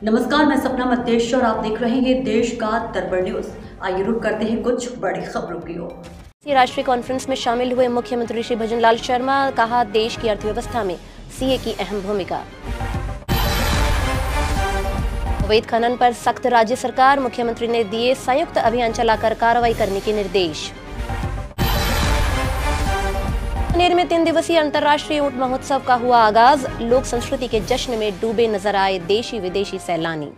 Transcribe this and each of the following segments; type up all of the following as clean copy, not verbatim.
नमस्कार, मैं सपना मध्य और आप देख रहे हैं देश का दरबार न्यूज। आइए रुक करते हैं कुछ बड़ी खबरों की ओर। राष्ट्रीय कॉन्फ्रेंस में शामिल हुए मुख्यमंत्री श्री भजनलाल शर्मा कहा, देश की अर्थव्यवस्था में सीए की अहम भूमिका। अवैध खनन पर सख्त राज्य सरकार, मुख्यमंत्री ने दिए संयुक्त अभियान चलाकर कार्रवाई करने के निर्देश। अजमेर में 3 दिवसीय अंतर्राष्ट्रीय ऊंट महोत्सव का हुआ आगाज, लोक संस्कृति के जश्न में डूबे नजर आए देशी विदेशी सैलानी।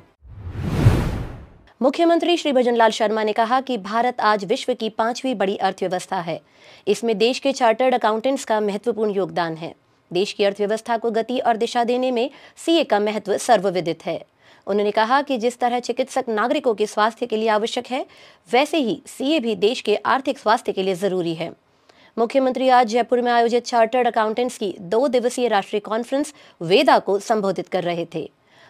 मुख्यमंत्री श्री भजनलाल शर्मा ने कहा कि भारत आज विश्व की 5वीं बड़ी अर्थव्यवस्था है। इसमें देश के चार्टर्ड अकाउंटेंट्स का महत्वपूर्ण योगदान है। देश की अर्थव्यवस्था को गति और दिशा देने में सीए का महत्व सर्वविदित है। उन्होंने कहा कि जिस तरह चिकित्सक नागरिकों के स्वास्थ्य के लिए आवश्यक है, वैसे ही सीए भी देश के आर्थिक स्वास्थ्य के लिए जरूरी है। मुख्यमंत्री आज जयपुर में आयोजित चार्टर्ड अकाउंटेंट्स की 2 दिवसीय राष्ट्रीय कॉन्फ्रेंस वेदा को संबोधित कर रहे थे।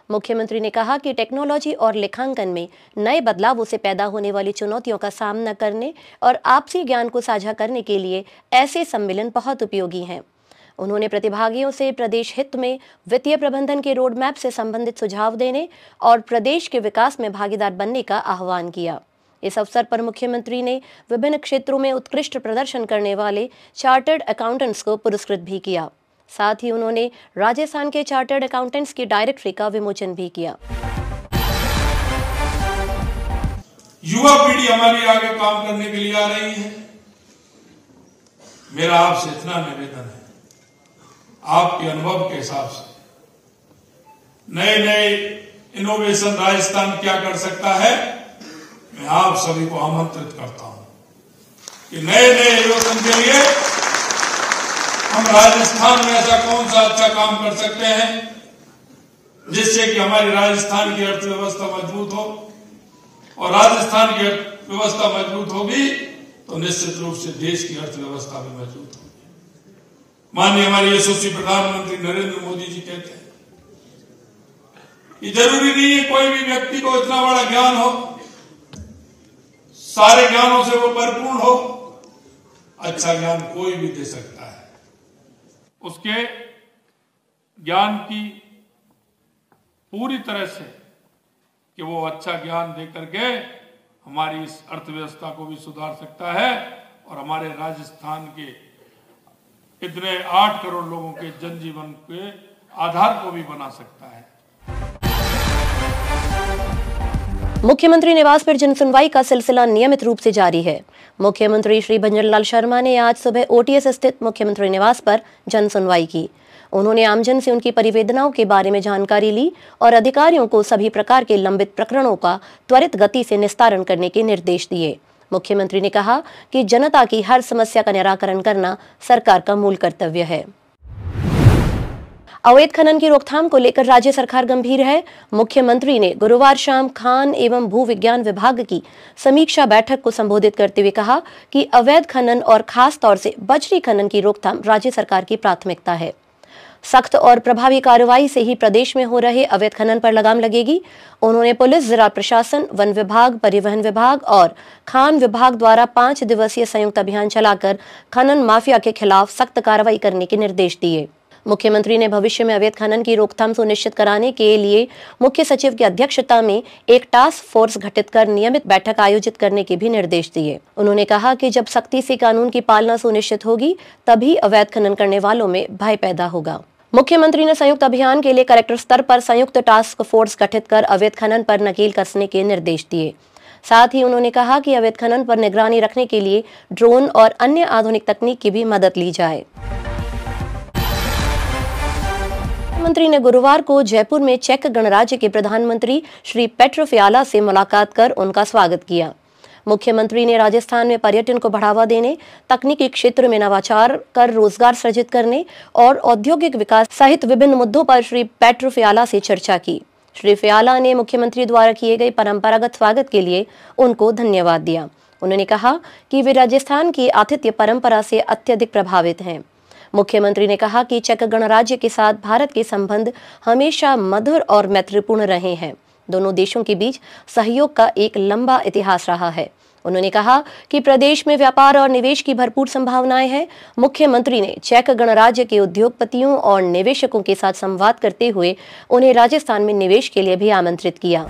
मुख्यमंत्री ने कहा कि टेक्नोलॉजी और लेखांकन में नए बदलावों से पैदा होने वाली चुनौतियों का सामना करने और आपसी ज्ञान को साझा करने के लिए ऐसे सम्मेलन बहुत उपयोगी हैं। उन्होंने प्रतिभागियों से प्रदेश हित में वित्तीय प्रबंधन के रोड मैप से संबंधित सुझाव देने और प्रदेश के विकास में भागीदार बनने का आह्वान किया। इस अवसर पर मुख्यमंत्री ने विभिन्न क्षेत्रों में उत्कृष्ट प्रदर्शन करने वाले चार्टर्ड अकाउंटेंट्स को पुरस्कृत भी किया। साथ ही उन्होंने राजस्थान के चार्टर्ड अकाउंटेंट्स की डायरेक्टरी का विमोचन भी किया। युवा पीढ़ी हमारी आगे काम करने के लिए आ रही है। मेरा आपसे इतना निवेदन है, आपके अनुभव के हिसाब से नए नए इनोवेशन राजस्थान क्या कर सकता है, मैं आप सभी को आमंत्रित करता हूं कि नए नए इनोवेशन के लिए हम राजस्थान में ऐसा कौन सा अच्छा काम कर सकते हैं जिससे कि हमारी राजस्थान की अर्थव्यवस्था मजबूत हो, और राजस्थान की अर्थव्यवस्था मजबूत होगी तो निश्चित रूप से देश की अर्थव्यवस्था भी मजबूत होगी। माननीय हमारे यशस्वी प्रधानमंत्री नरेंद्र मोदी जी कहते हैं कि जरूरी नहीं है कोई भी व्यक्ति को इतना बड़ा ज्ञान हो, सारे ज्ञानों से वो परिपूर्ण हो, अच्छा ज्ञान कोई भी दे सकता है। उसके ज्ञान की पूरी तरह से कि वो अच्छा ज्ञान दे करके हमारी इस अर्थव्यवस्था को भी सुधार सकता है और हमारे राजस्थान के इतने 8 करोड़ लोगों के जनजीवन के आधार को भी बना सकता है। मुख्यमंत्री निवास पर जनसुनवाई का सिलसिला नियमित रूप से जारी है। मुख्यमंत्री श्री भजनलाल शर्मा ने आज सुबह ओटीएस स्थित मुख्यमंत्री निवास पर जनसुनवाई की। उन्होंने आमजन से उनकी परिवेदनाओं के बारे में जानकारी ली और अधिकारियों को सभी प्रकार के लंबित प्रकरणों का त्वरित गति से निस्तारण करने के निर्देश दिए। मुख्यमंत्री ने कहा कि जनता की हर समस्या का निराकरण करना सरकार का मूल कर्तव्य है। अवैध खनन की रोकथाम को लेकर राज्य सरकार गंभीर है। मुख्यमंत्री ने गुरुवार शाम खान एवं भू विज्ञान विभाग की समीक्षा बैठक को संबोधित करते हुए कहा कि अवैध खनन और खास तौर से बजरी खनन की रोकथाम राज्य सरकार की प्राथमिकता है। सख्त और प्रभावी कार्रवाई से ही प्रदेश में हो रहे अवैध खनन पर लगाम लगेगी। उन्होंने पुलिस, जिला प्रशासन, वन विभाग, परिवहन विभाग और खान विभाग द्वारा 5 दिवसीय संयुक्त अभियान चलाकर खनन माफिया के खिलाफ सख्त कार्रवाई करने के निर्देश दिए। मुख्यमंत्री ने भविष्य में अवैध खनन की रोकथाम सुनिश्चित कराने के लिए मुख्य सचिव की अध्यक्षता में एक टास्क फोर्स गठित कर नियमित बैठक आयोजित करने के भी निर्देश दिए। उन्होंने कहा कि जब सख्ती से कानून की पालना सुनिश्चित होगी, तभी अवैध खनन करने वालों में भय पैदा होगा। मुख्यमंत्री ने संयुक्त अभियान के लिए कलेक्टर स्तर पर संयुक्त टास्क फोर्स गठित कर अवैध खनन पर नकेल कसने के निर्देश दिए। साथ ही उन्होंने कहा कि अवैध खनन पर निगरानी रखने के लिए ड्रोन और अन्य आधुनिक तकनीक की भी मदद ली जाए। मुख्यमंत्री ने गुरुवार को जयपुर में चेक गणराज्य के प्रधानमंत्री श्री पेट्रो फियाला से मुलाकात कर उनका स्वागत किया। मुख्यमंत्री ने राजस्थान में पर्यटन को बढ़ावा देने, तकनीकी क्षेत्र में नवाचार कर रोजगार सृजित करने और औद्योगिक विकास सहित विभिन्न मुद्दों पर श्री पेट्रो फियाला से चर्चा की। श्री फियाला ने मुख्यमंत्री द्वारा किए गए परंपरागत स्वागत के लिए उनको धन्यवाद दिया। उन्होंने कहा कि वे राजस्थान की आतिथ्य परंपरा से अत्यधिक प्रभावित हैं। मुख्यमंत्री ने कहा कि चेक गणराज्य के साथ भारत के संबंध हमेशा मधुर और मैत्रीपूर्ण रहे हैं। दोनों देशों के बीच सहयोग का एक लंबा इतिहास रहा है। उन्होंने कहा कि प्रदेश में व्यापार और निवेश की भरपूर संभावनाएं हैं। मुख्यमंत्री ने चेक गणराज्य के उद्योगपतियों और निवेशकों के साथ संवाद करते हुए उन्हें राजस्थान में निवेश के लिए भी आमंत्रित किया।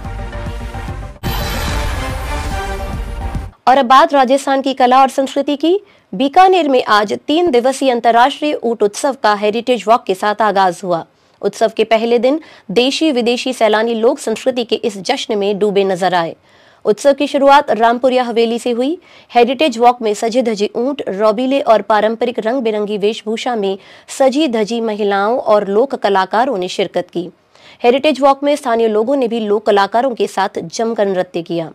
और अब बात राजस्थान की कला और संस्कृति की। बीकानेर में आज 3 दिवसीय अंतर्राष्ट्रीय ऊंट उत्सव का हेरिटेज वॉक के साथ आगाज हुआ। उत्सव के पहले दिन देशी विदेशी सैलानी लोक संस्कृति के इस जश्न में डूबे नजर आए। उत्सव की शुरुआत रामपुरिया हवेली से हुई। हेरिटेज वॉक में सजे धजे ऊंट, रौबीले और पारंपरिक रंग बिरंगी वेशभूषा में सजी धजी महिलाओं और लोक कलाकारों ने शिरकत की। हेरिटेज वॉक में स्थानीय लोगों ने भी लोक कलाकारों के साथ जमकर नृत्य किया।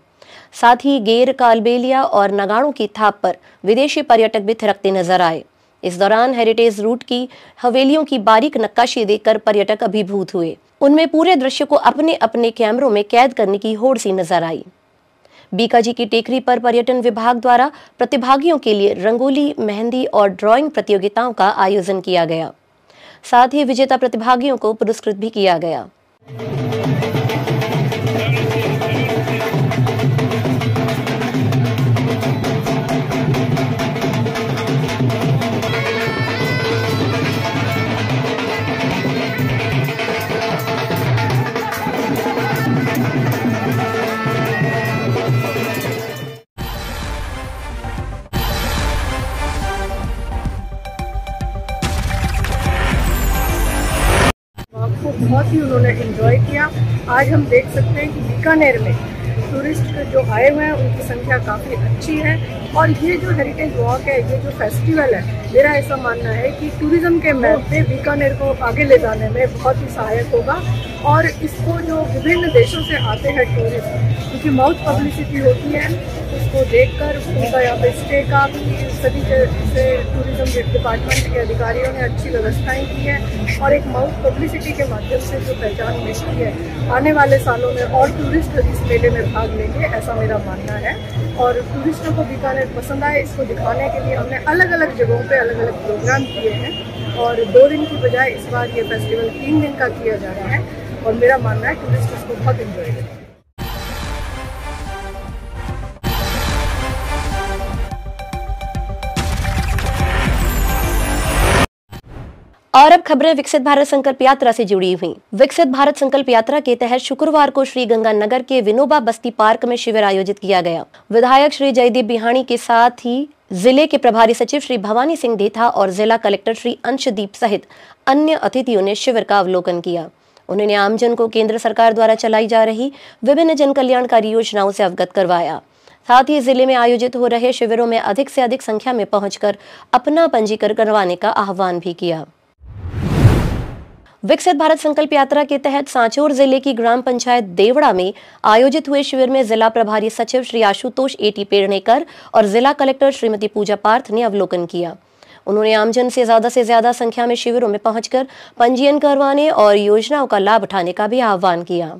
साथ ही गेर, कालबेलिया और नगाड़ों की थाप पर विदेशी पर्यटक भी थिरकते नजर आए। इस दौरान हेरिटेज रूट की हवेलियों की बारीक नक्काशी देखकर पर्यटक अभिभूत हुए। उनमें पूरे दृश्य को अपने अपने कैमरों में कैद करने की होड़ सी नजर आई। बीकाजी की टेकरी पर पर्यटन विभाग द्वारा प्रतिभागियों के लिए रंगोली, मेहंदी और ड्राइंग प्रतियोगिताओं का आयोजन किया गया। साथ ही विजेता प्रतिभागियों को पुरस्कृत भी किया गया। बहुत ही उन्होंने एंजॉय किया। आज हम देख सकते हैं कि बीकानेर में टूरिस्ट जो आए हुए हैं उनकी संख्या काफ़ी अच्छी है। और ये जो हेरिटेज वॉक है, ये जो फेस्टिवल है, मेरा ऐसा मानना है कि टूरिज्म के मैप पे बीकानेर को आगे ले जाने में बहुत ही सहायक होगा। और इसको जो विभिन्न देशों से आते हैं टूरिस्ट, उनकी माउथ पब्लिसिटी होती है, उसको देखकर उनका यहाँ पे स्टे का भी सभी से टूरिज्म डिपार्टमेंट के अधिकारियों ने अच्छी व्यवस्थाएं की है। और एक माउथ पब्लिसिटी के माध्यम से जो पहचान मिलती है, आने वाले सालों में और टूरिस्ट इस मेले में भाग लेंगे, ऐसा मेरा मानना है। और टूरिस्टों को बीकानेर पसंद आए, इसको दिखाने के लिए हमने अलग अलग जगहों पे अलग अलग प्रोग्राम किए हैं। और 2 दिन की बजाय इस बार ये फेस्टिवल 3 दिन का किया जा रहा है। और मेरा मानना है टूरिस्ट इसको बहुत एंजॉय करेंगे। और अब खबरें विकसित भारत संकल्प यात्रा से जुड़ी हुई। विकसित भारत संकल्प यात्रा के तहत शुक्रवार को श्री गंगानगर के विनोबा बस्ती पार्क में शिविर आयोजित किया गया। विधायक श्री जयदीप बिहाणी के साथ ही जिले के प्रभारी सचिव श्री भवानी सिंह देथा और जिला कलेक्टर श्री अंशदीप सहित अन्य अतिथियों ने शिविर का अवलोकन किया। उन्होंने आमजन को केंद्र सरकार द्वारा चलाई जा रही विभिन्न जन कल्याणकारी योजनाओं से अवगत करवाया। साथ ही जिले में आयोजित हो रहे शिविरों में अधिक से अधिक संख्या में पहुंचकर अपना पंजीकरण करवाने का आह्वान भी किया। विकसित भारत संकल्प यात्रा के तहत सांचौर जिले की ग्राम पंचायत देवड़ा में आयोजित हुए शिविर में जिला प्रभारी सचिव श्री आशुतोष एटी पेड़नेकर और जिला कलेक्टर श्रीमती पूजा पार्थ ने अवलोकन किया। उन्होंने आमजन से ज्यादा संख्या में शिविरों में पहुंचकर पंजीयन करवाने और योजनाओं का लाभ उठाने का भी आह्वान किया।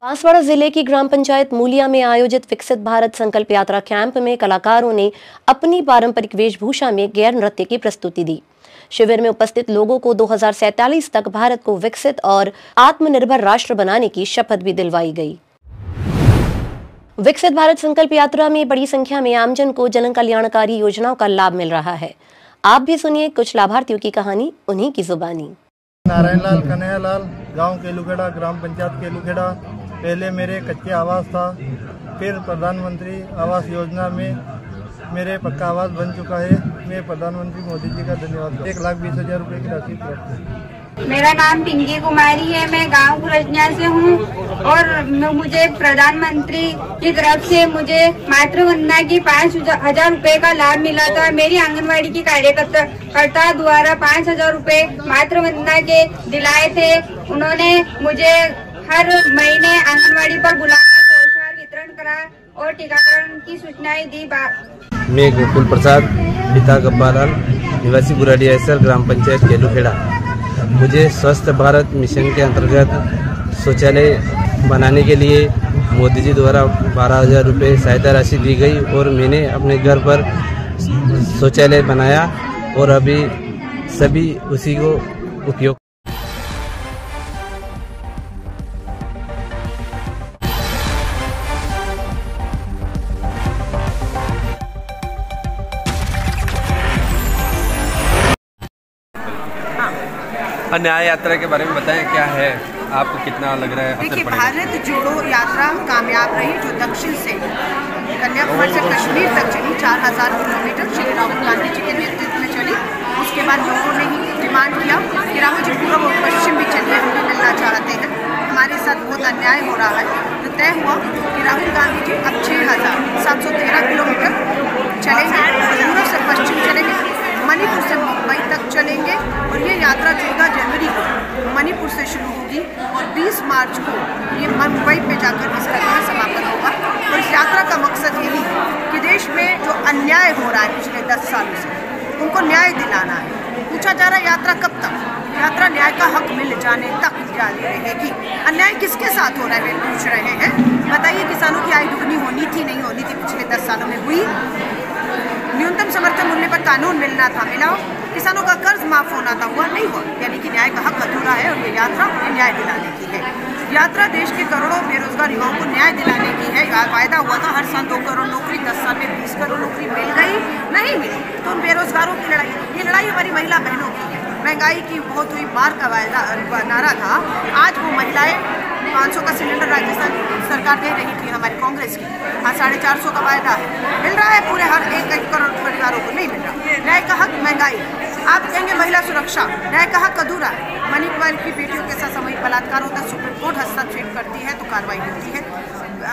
बांसवाड़ा जिले की ग्राम पंचायत मूलिया में आयोजित विकसित भारत संकल्प यात्रा कैंप में कलाकारों ने अपनी पारंपरिक वेशभूषा में गैर नृत्य की प्रस्तुति दी। शिविर में उपस्थित लोगों को 2047 तक भारत को विकसित और आत्मनिर्भर राष्ट्र बनाने की शपथ भी दिलवाई गई। विकसित भारत संकल्प यात्रा में बड़ी संख्या में आमजन को जन कल्याणकारी योजनाओं का लाभ मिल रहा है। आप भी सुनिए कुछ लाभार्थियों की कहानी उन्हीं की जुबानी। नारायण लाल, कन्हैया लाल, गाँव केलुखेड़ा, ग्राम पंचायत केलुखेड़ा। पहले मेरे कच्चे आवास था, फिर प्रधानमंत्री आवास योजना में मेरे पक्का आवास बन चुका है। मैं प्रधानमंत्री मोदी जी का धन्यवाद। 1,20,000 रुपए की राशि प्राप्त है। मेरा नाम पिंकी कुमारी है, मैं गांव गुरजनिया से हूँ और मुझे प्रधानमंत्री की तरफ से मुझे मातृवंदना की 5,000 रुपए का लाभ मिला था। मेरी आंगनवाड़ी की कार्यकर्ता द्वारा 5,000 रुपए मातृवंदना के दिलाए थे। उन्होंने मुझे हर महीने आंगनवाड़ी पर बुलाकर पोषण वितरण करा और टीकाकरण की सूचनाएं दी। मैं गोकुल प्रसाद, पिता गब्बालाल, निवासी बुराडिया सर, ग्राम पंचायत केलुखेड़ा। मुझे स्वस्थ भारत मिशन के अंतर्गत शौचालय बनाने के लिए मोदी जी द्वारा 12,000 रुपये सहायता राशि दी गई और मैंने अपने घर पर शौचालय बनाया और अभी सभी उसी को उपयोग। न्याय यात्रा के बारे में बताएं, क्या है, आपको कितना लग रहा है? देखिए, भारत जोड़ो यात्रा कामयाब रही, जो दक्षिण से कन्याकुमारी से कश्मीर तक चली, 4000 किलोमीटर श्री राहुल गांधी जी के नेतृत्व में चली। उसके बाद लोगों ने ही डिमांड किया कि राहुल जी पूर्व और पश्चिम भी चलिए, हम भी मिलना चाहते हैं, हमारे साथ बहुत अन्याय हो रहा है। तो तय हुआ कि राहुल गांधी जी अब 6713 किलोमीटर चलेंगे, पूर्व से पश्चिम चलेंगे, मणिपुर से मुंबई तक चलेंगे और ये यात्रा 14 जनवरी को मणिपुर से शुरू होगी और 20 मार्च को ये मुंबई पे जाकर इसका समापन होगा। और इस यात्रा का मकसद यही है कि देश में जो अन्याय हो रहा है पिछले 10 सालों से, उनको न्याय दिलाना है। पूछा जा रहा है यात्रा कब तक? यात्रा न्याय का हक मिल जाने तक जारी रहेगी। अन्याय किसके साथ हो रहा है वे पूछ रहे हैं। बताइए, किसानों की आय दुगनी होनी थी, नहीं होनी थी, पिछले 10 सालों में हुई? न्यूनतम समर्थन मूल्य पर कानून मिलना था, मिला? किसानों का कर्ज माफ होना था, हुआ? नहीं हुआ। यानी कि न्याय का हक अधूरा है और ये यात्रा न्याय दिलाने की है। यात्रा देश के करोड़ों बेरोजगार युवाओं को न्याय दिलाने की है। वायदा हुआ था हर साल 2 करोड़ नौकरी, 10 साल में 20 करोड़ नौकरी मिल गई, नहीं मिली। तो उन बेरोजगारों की लड़ाई, ये लड़ाई हमारी महिला बहनों की है। महंगाई की बहुत हुई मार का वायदा नारा था, आज वो महिलाएं 500 का सिलेंडर राजस्थान सरकार दे रही थी हमारी कांग्रेस की, आज 450 का वायदा है, मिल रहा है पूरे हर 1 करोड़ परिवारों को, नहीं मिल रहा। न्याय का हक महंगाई, आप कहेंगे महिला सुरक्षा, न्याय का हक अधूरा है। मणिपुर की बेटियों के साथ सामूहिक बलात्कार होता है, सुप्रीम कोर्ट हस्तक्षेप करती है तो कार्रवाई होती है।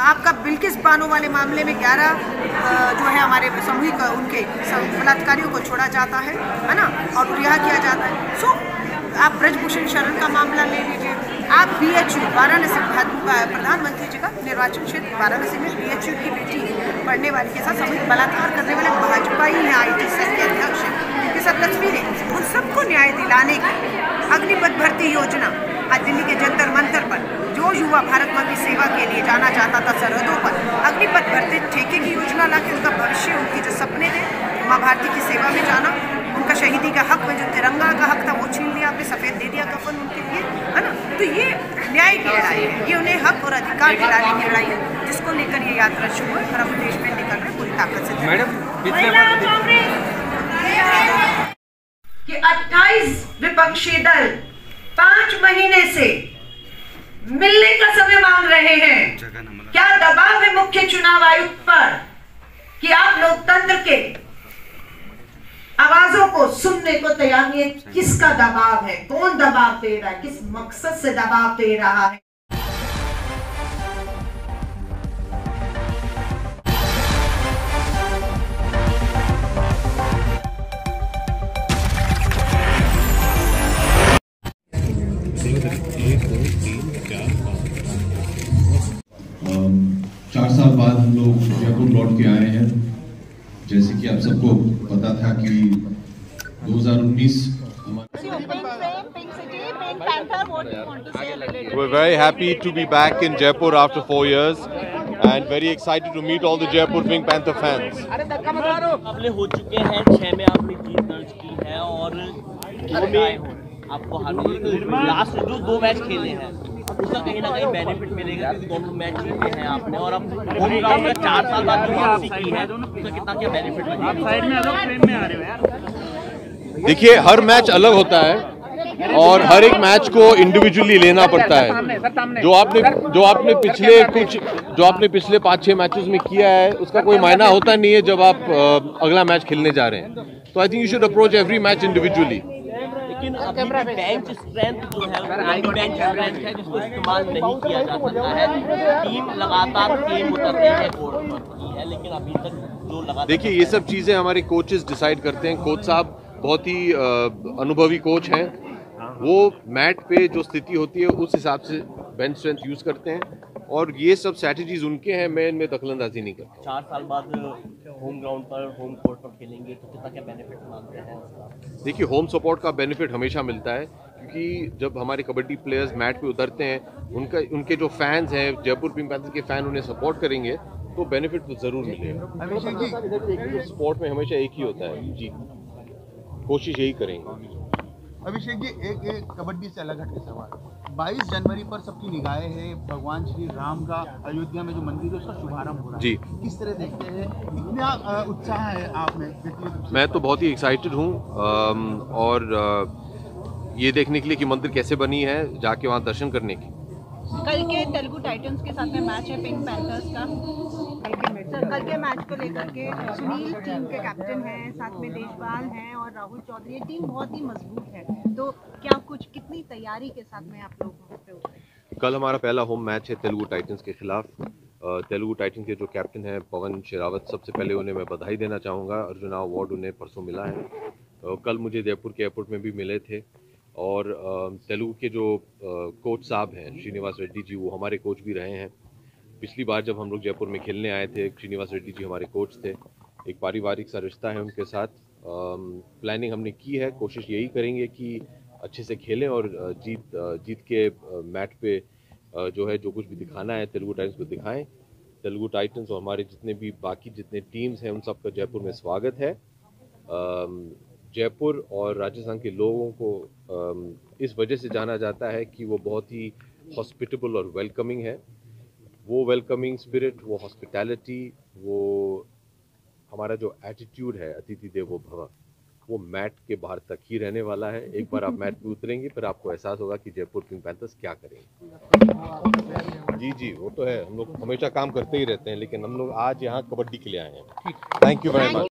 आपका बिल्किस बानो वाले मामले में 11 जो है हमारे सामूहिक उनके बलात्कारियों को छोड़ा जाता है ना, और रिहा किया जाता है। सो आप ब्रजभूषण शरण का मामला ले लीजिए, आप BHU वाराणसी, प्रधानमंत्री जी का निर्वाचन क्षेत्र वाराणसी में BHU की बेटी पढ़ने वाली के साथ सामूहिक बलात्कार करने वाले भाजपा ही हैं, IT सेल के अध्यक्ष के साथ तस्वीरें, उन सबको न्याय दिलाने की अग्निपथ भर्ती योजना। आज दिल्ली के जंतर मंतर पर जो युवा भारत माँ की सेवा के लिए जाना चाहता था सरहदों पर, अग्निपथ भर्ती ठेके की योजना लाके उनका भविष्य, उनके जो सपने थे माँ भारती की सेवा में जाना, उनका शहीदी का हक में जो तिरंगा का हक था वो छीन लिया आपने, सफ़ेद दे दिया कफन उनके लिए, है ना। तो ये न्याय की लड़ाई है, ये उन्हें हक और अधिकार दिलाने की लड़ाई है, जिसको लेकर ये यात्रा शुरू है और हम देश में निकल रहे पूरी ताकत से। मैडम, कि 28 विपक्षी दल 5 महीने से मिलने का समय मांग रहे हैं। क्या दबाव है मुख्य चुनाव आयुक्त पर कि आप लोकतंत्र के आवाजों को सुनने को तैयार नहीं है? किसका दबाव है? कौन दबाव दे रहा है? किस मकसद से दबाव दे रहा है? चार साल बाद हम लोग जयपुर लौट के आए हैं। जैसे कि आप सबको पता था कि 2019 We're very happy to be back in Jaipur after 4 years and very excited to meet all the Jaipur Pink Panther fans. मुकाबले हो चुके हैं, 6 में आपने जीत दर्ज की है और 2 में आपको हारना। लास्ट जो 2 मैच खेले हैं उसका कहीं ना कहीं बेनिफिट मिलेगा क्योंकि दोनों मैच जीते हैं आपने, और अब होम ग्राउंड में 4 साल बाद जो वापसी की है उसका कितना क्या बेनिफिट मिलेगा? देखिए, हर मैच अलग होता है और हर एक मैच को इंडिविजुअली लेना पड़ता है। जो आपने पिछले 5-6 मैचेस में किया है उसका कोई मायना होता नहीं है जब आप अगला मैच खेलने जा रहे हैं। तो I think you should approach every match individually. लेकिन अभी बेंच स्ट्रेंथ जो है बेंच स्ट्रेंथ है जिसको इस्तेमाल नहीं किया जा सकता है। टीम लगातार गेम उतर रही है कोर्ट पर है, लेकिन अभी तक जो लगातार देखिए ये सब चीज़ें हमारे कोचेस डिसाइड करते हैं। कोच साहब बहुत ही अनुभवी कोच हैं, वो मैट पे जो स्थिति होती है उस हिसाब से बेंच स्ट्रेंथ यूज़ करते हैं और ये सब स्ट्रैटेजीज उनके हैं, मैं इनमें दखलंदाजी नहीं करता। 4 साल बाद होम ग्राउंड पर होम कोर्ट पर खेलेंगे तो कितना क्या बेनिफिट मानते हैं? देखिए, होम सपोर्ट का बेनिफिट हमेशा मिलता है क्योंकि जब हमारे कबड्डी प्लेयर्स मैट पे उतरते हैं उनके जो फैंस हैं, जयपुर पिंक पैंथर्स के फैन उन्हें सपोर्ट करेंगे तो बेनिफिट तो ज़रूर मिलेगा। स्पोर्ट में हमेशा एक ही होता है जी, कोशिश यही करेंगे। अभिषेक जी, एक कबड्डी से अलग हटके सवाल, 22 जनवरी पर सबकी निगाहें हैं भगवान श्री राम का अयोध्या में जो मंदिर है उसका शुभारंभ हो रहा है जी। किस तरह देखते हैं, कितना उत्साह है आप में? मैं तो बहुत ही एक्साइटेड हूँ और ये देखने के लिए कि मंदिर कैसे बनी है, जाके वहाँ दर्शन करने की। कल के तेलुगु टाइटंस के साथ में मैच है पिंक पैंथर्स का, कल के मैच को लेकर के सुनील टीम के कैप्टन हैं, साथ में देशपाल हैं और राहुल चौधरी, टीम बहुत ही मजबूत है, तो क्या कितनी तैयारी के साथ में आप लोग वहाँ पे उतरे? कल हमारा पहला होम मैच है तेलुगु टाइटंस के खिलाफ। तेलुगु टाइटंस के जो कैप्टन हैं पवन शेरावत, सबसे पहले उन्हें मैं बधाई देना चाहूँगा। अर्जुना अवार्ड उन्हें परसों मिला है। कल मुझे जयपुर के एयरपोर्ट में भी मिले थे और तेलुगु के जो कोच साहब हैं श्रीनिवास रेड्डी जी, वो हमारे कोच भी रहे हैं। पिछली बार जब हम लोग जयपुर में खेलने आए थे, श्रीनिवास रेड्डी जी हमारे कोच थे। एक पारिवारिक सा रिश्ता है उनके साथ। प्लानिंग हमने की है, कोशिश यही करेंगे कि अच्छे से खेलें और जीत के मैच पे जो है जो कुछ भी दिखाना है तेलुगु टाइटंस को दिखाएं। तेलुगु टाइटंस और हमारे जितने भी बाकी जितने टीम्स हैं उन सबका जयपुर में स्वागत है। जयपुर और राजस्थान के लोगों को इस वजह से जाना जाता है कि वो बहुत ही हॉस्पिटेबल और वेलकमिंग है। वो वेलकमिंग स्पिरिट, वो हॉस्पिटैलिटी, वो हमारा जो एटीट्यूड है अतिथि देवो भव, वो मैट के बाहर तक ही रहने वाला है। एक बार आप मैट पे उतरेंगे फिर आपको एहसास होगा कि जयपुर पिंक पैंथर्स क्या करेंगे। जी जी, वो तो है। हम लोग हमेशा काम करते ही रहते हैं, लेकिन हम लोग आज यहाँ कबड्डी के लिए आए हैं। Thank you very much.